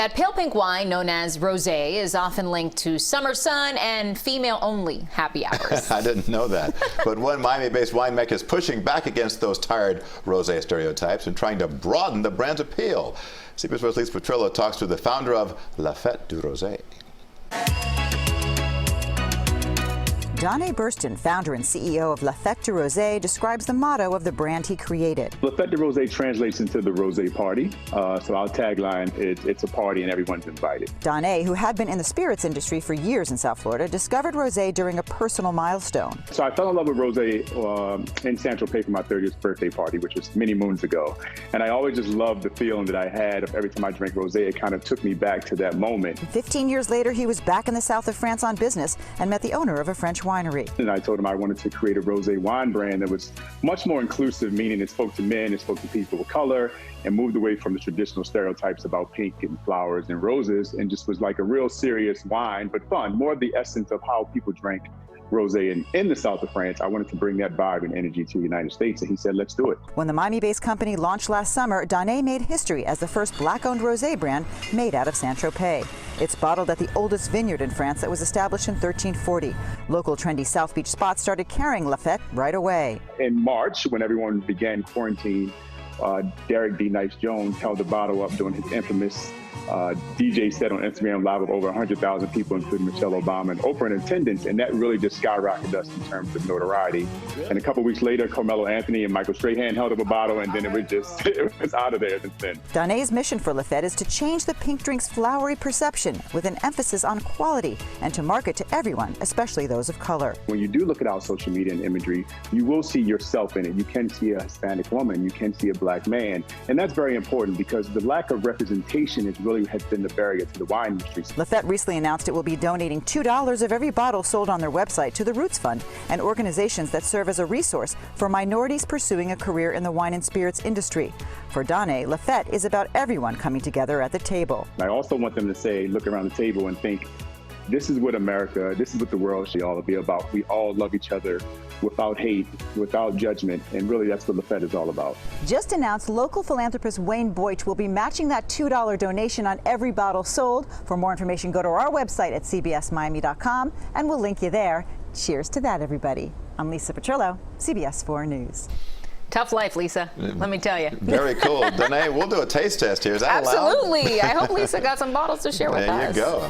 That pale pink wine, known as Rosé, is often linked to summer sun and female-only happy hours. I didn't know that. But one Miami-based winemaker is pushing back against those tired rosé stereotypes and trying to broaden the brand's appeal. CBS 4's Lisa Petrillo talks to the founder of La Fête du Rosé. Donae Burston, founder and CEO of La Fête du Rosé, describes the motto of the brand he created. La Fête du Rosé translates into the Rosé party. So our tagline is, it's a party and everyone's invited. Donae, who had been in the spirits industry for years in South Florida, discovered rosé during a personal milestone. So I fell in love with rosé in Saint-Tropez for my 30th birthday party, which was many moons ago. And I always just loved the feeling that I had of every time I drank rosé. It kind of took me back to that moment. 15 years later, he was back in the south of France on business and met the owner of a French winery. And I told him I wanted to create a rosé wine brand that was much more inclusive, meaning it spoke to men, it spoke to people of color, and moved away from the traditional stereotypes about pink and flowers and roses, and just was like a real serious wine, but fun, more of the essence of how people drank rosé in the south of France. I wanted to bring that vibe and energy to the United States, and he said, let's do it. When the Miami-based company launched last summer, Donae made history as the first black-owned rosé brand made out of Saint-Tropez. It's bottled at the oldest vineyard in France that was established in 1340. Local trendy South Beach spots started carrying La Fête right away. In March, when everyone began quarantine, Derek D. Nice Jones held the bottle up during his infamous DJ set on Instagram Live of over 100,000 people, including Michelle Obama and Oprah in attendance, and that really just skyrocketed us in terms of notoriety. And a couple weeks later, Carmelo Anthony and Michael Strahan held up a bottle, and then it was out of there since then. Donae's mission for La Fête is to change the pink drink's flowery perception with an emphasis on quality and to market to everyone, especially those of color. When you do look at our social media and imagery, you will see yourself in it. You can see a Hispanic woman, you can see a black man, and that's very important because the lack of representation is really has been the barrier to the wine industry. La Fête recently announced it will be donating $2 of every bottle sold on their website to the Roots Fund and organizations that serve as a resource for minorities pursuing a career in the wine and spirits industry. For Donae, La Fête is about everyone coming together at the table. I also want them to say, look around the table and think, this is what America, this is what the world should all be about. We all love each other without hate, without judgment, and really that's what La Fête is all about. Just announced, local philanthropist Wayne Boych will be matching that $2 donation on every bottle sold. For more information, go to our website at cbsmiami.com, and we'll link you there. Cheers to that, everybody. I'm Lisa Petrillo, CBS 4 News. Tough life, Lisa, let me tell you. Very cool. Donae, we'll do a taste test here. Is that allowed? Absolutely. I hope Lisa got some bottles to share with us. There you go.